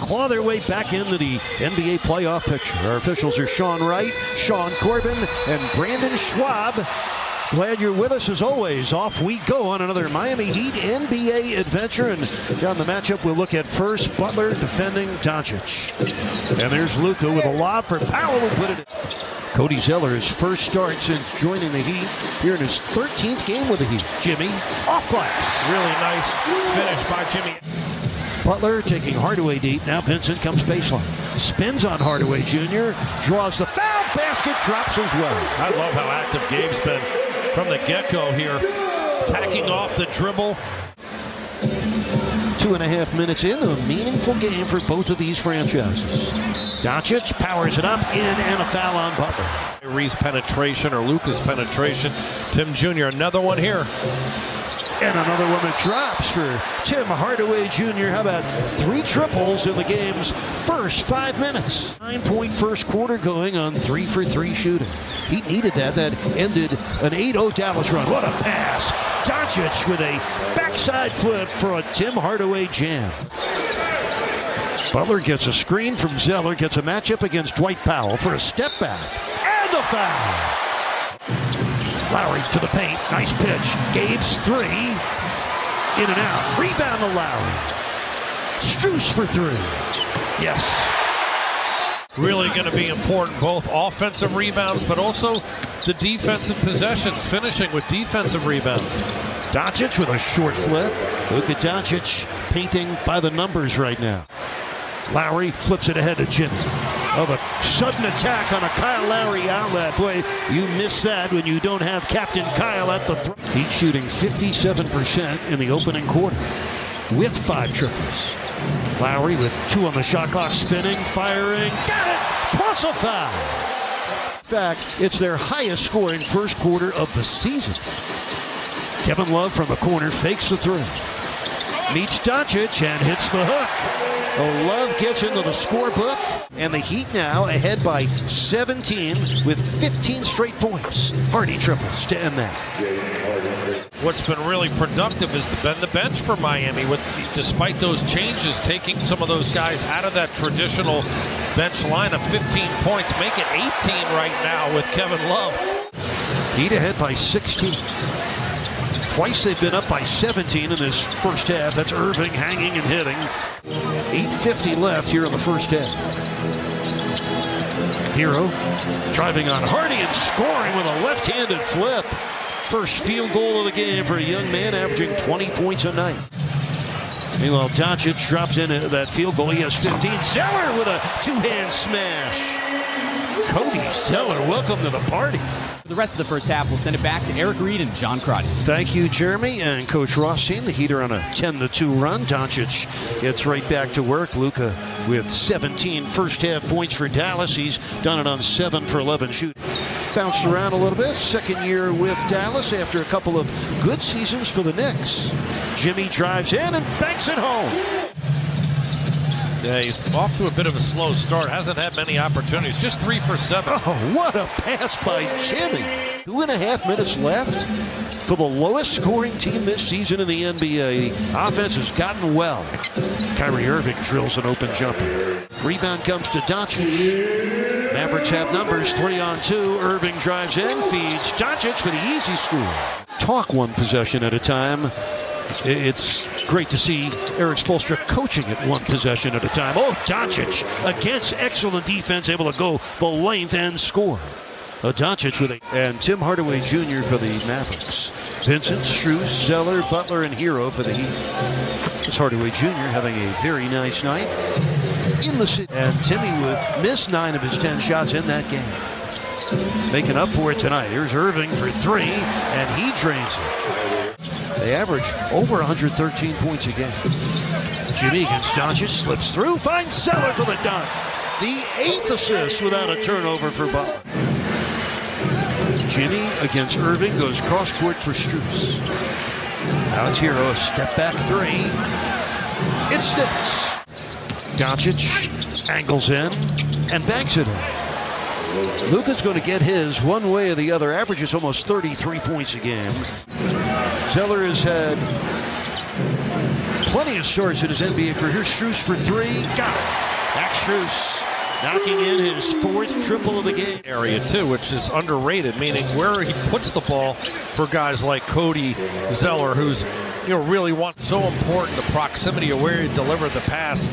claw their way back into the NBA playoff picture. Our officials are Sean Wright, Sean Corbin, and Brandon Schwab. Glad you're with us as always. Off we go on another Miami Heat NBA adventure. And down the matchup, we'll look at first Butler defending Doncic. And there's Luka with a lob for Powell who put it in. Cody Zeller, his first start since joining the Heat, here in his 13th game with the Heat. Jimmy, off glass. Really nice finish by Jimmy. Butler taking Hardaway deep. Now Vincent comes baseline. Spins on Hardaway Jr. Draws the foul. Basket drops as well. I love how active Gabe's been from the get-go here. Tacking off the dribble. 2.5 minutes into a meaningful game for both of these franchises. Doncic powers it up in and a foul on Butler. Reese penetration or Luka's penetration. Tim Jr. another one here. And another one that drops for Tim Hardaway Jr. How about 3 triples in the game's first 5 minutes? 9-point first quarter going on 3-for-3 shooting. He needed that. That ended an 8-0 Dallas run. What a pass. Doncic with a backside flip for a Tim Hardaway jam. Butler gets a screen from Zeller, gets a matchup against Dwight Powell for a step back. And a foul. Lowry to the paint. Nice pitch. Gabe's 3. In and out. Rebound to Lowry. Strus for 3. Yes. Really going to be important, both offensive rebounds, but also the defensive possessions, finishing with defensive rebounds. Doncic with a short flip. Luka Doncic painting by the numbers right now. Lowry flips it ahead to Jimmy. Oh, the sudden attack on a Kyle Lowry outlet. Boy, you miss that when you don't have Captain Kyle at the throw. He's shooting 57% in the opening quarter with 5 triples. Lowry with 2 on the shot clock, spinning, firing. Got it! Plus a foul. In fact, it's their highest scoring first quarter of the season. Kevin Love from the corner fakes the 3. Meets Doncic and hits the hook. Oh, Love gets into the scorebook, and the Heat now ahead by 17 with 15 straight points. Hardy triples to end that. What's been really productive has been the bench for Miami, with despite those changes, taking some of those guys out of that traditional bench lineup. 15 points, make it 18 right now with Kevin Love. Heat ahead by 16. Twice they've been up by 17 in this first half. That's Irving hanging and hitting. 8:50 left here in the first half. Hero driving on Hardy and scoring with a left-handed flip. First field goal of the game for a young man averaging 20 points a night. Meanwhile, Doncic drops in that field goal. He has 15. Zeller with a 2-hand smash. Cody Zeller, welcome to the party. The rest of the first half, we'll send it back to Eric Reed and John Crotty. Thank you, Jeremy and Coach Rothstein. The Heat are on a 10-2 run. Doncic gets right back to work. Luka with 17 first-half points for Dallas. He's done it on 7 for 11 shooting. Bounced around a little bit. Second year with Dallas after a couple of good seasons for the Knicks. Jimmy drives in and banks it home. Yeah, he's off to a bit of a slow start. Hasn't had many opportunities. Just 3 for 7. Oh, what a pass by Jimmy. 2.5 minutes left for the lowest scoring team this season in the NBA. The offense has gotten well. Kyrie Irving drills an open jumper. Rebound comes to Doncic. Mavericks have numbers, 3-on-2. Irving drives in, feeds Doncic for the easy score. Talk one possession at a time. It's great to see Eric Spoelstra coaching it one possession at a time. Oh, Doncic against excellent defense, able to go the length and score. Doncic with and Tim Hardaway Jr. for the Mavericks. Vincent, Strus, Zeller, Butler, and Hero for the Heat. It's Hardaway Jr. having a very nice night in the city. And Timmy would miss 9 of his 10 shots in that game. Making up for it tonight. Here's Irving for 3, and he drains it. They average over 113 points a game. Jimmy against Doncic, slips through, finds Zeller for the dunk. The 8th assist without a turnover for Butler. Jimmy against Irving goes cross court for Strus. Now it's Hero, a step back 3. It sticks. Doncic angles in and banks it in. Luka's going to get his one way or the other. Averages almost 33 points a game. Zeller has had Plenty of starts in his NBA career. Here's Strus for three. Got it. Max Strus knocking in his fourth triple of the game. Area too, which is underrated, meaning where he puts the ball for guys like Cody Zeller, who's really so important, the proximity of where he delivered the pass.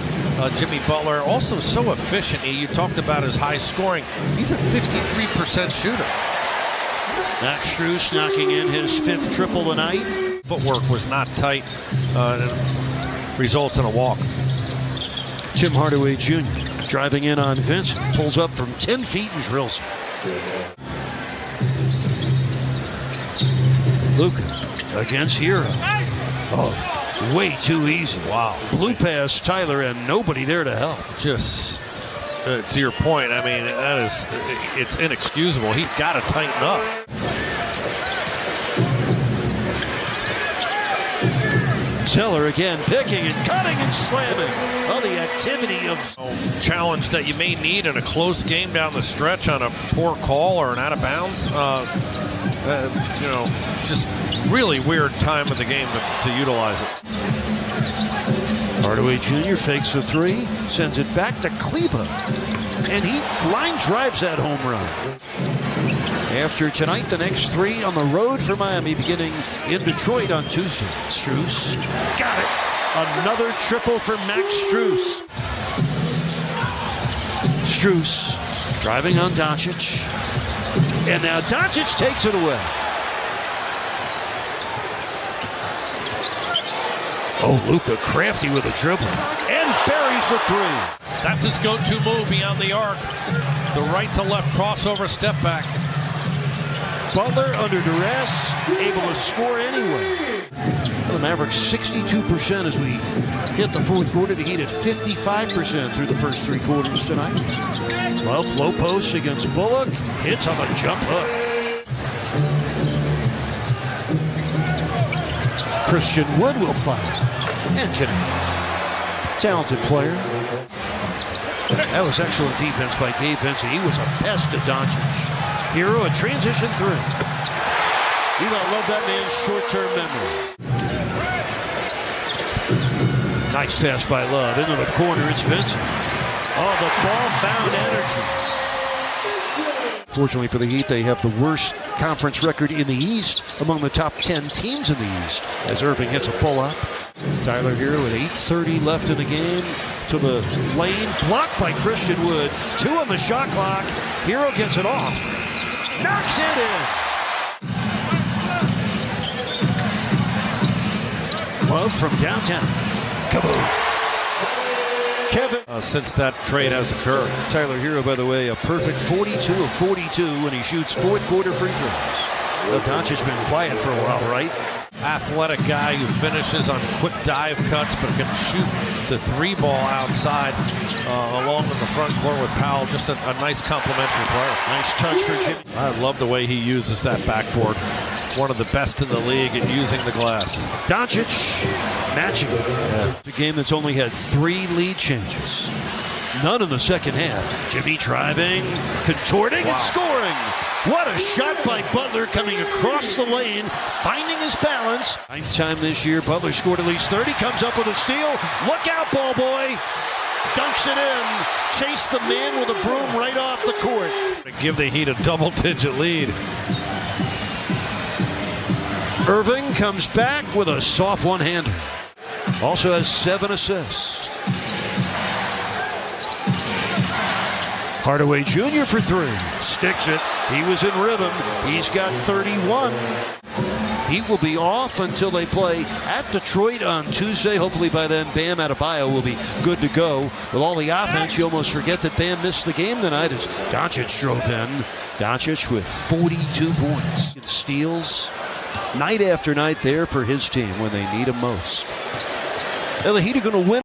Jimmy Butler also so efficient. You talked about his high scoring. He's a 53% shooter. Max Strus knocking in his fifth triple tonight. Footwork was not tight. And results in a walk. Tim Hardaway Jr. driving in on Vince, pulls up from 10 feet and drills. Luka against Hero. Oh, way too easy. Wow. Blue pass Tyler and nobody there to help. Just to your point, I mean, it's inexcusable. He's got to tighten up. Zeller again picking and cutting and slamming. Oh, the activity of challenge that you may need in a close game down the stretch on a poor call or an out of bounds. Just really weird time of the game to utilize it. Hardaway Jr. fakes the three, sends it back to Kleba, and he line drives that home run. After tonight, the next three on the road for Miami, beginning in Detroit on Tuesday. Strus got it. Another triple for Max Strus. Strus driving on Doncic, and now Doncic takes it away. Oh, Luka crafty with a dribble and buries the three. That's his go-to move beyond the arc. The right to left crossover step back. Butler under duress, able to score anyway. The Mavericks 62% as we hit the fourth quarter. The Heat at 55% through the first three quarters tonight. Love low post against Bullock. Hits on a jump hook. Christian Wood will fire. And connect. Talented player. That was excellent defense by Gabe Vincent. He was a pest to Doncic. Hero, a transition three. You gotta love that man's short-term memory. Nice pass by Love into the corner. It's Vincent. Oh, the ball found energy. Fortunately for the Heat, they have the worst conference record in the East among the top 10 teams in the East. As Irving hits a pull-up. Tyler Hero with 8:30 left in the game. To the lane, blocked by Christian Wood. 2 on the shot clock. Hero gets it off. Knocks it in. Love from downtown. Kaboom. Kevin. Since that trade has occurred. Tyler Hero, by the way, a perfect 42 of 42 when he shoots fourth quarter free throws. Well, Doncic's been quiet for a while, right? Athletic guy who finishes on quick dive cuts but can shoot the three ball outside along in the front court with Powell. Just a nice complimentary player. Nice touch for Jimmy. I love the way he uses that backboard. One of the best in the league at using the glass. Doncic matching it. Yeah. The game that's only had 3 lead changes. None in the second half. Jimmy driving, contorting, and scoring. What a shot by Butler coming across the lane, finding his balance. 9th time this year, Butler scored at least 30, comes up with a steal. Look out, ball boy. Dunks it in. Chase the man with a broom right off the court. Give the Heat a double-digit lead. Irving comes back with a soft one-hander. Also has 7 assists. Hardaway Jr. for 3. Sticks it. He was in rhythm. He's got 31. He will be off until they play at Detroit on Tuesday. Hopefully by then Bam Adebayo will be good to go. With all the offense, you almost forget that Bam missed the game tonight as Doncic drove in. Doncic with 42 points. Steals night after night there for his team when they need him most. Well, the Heat are going to win.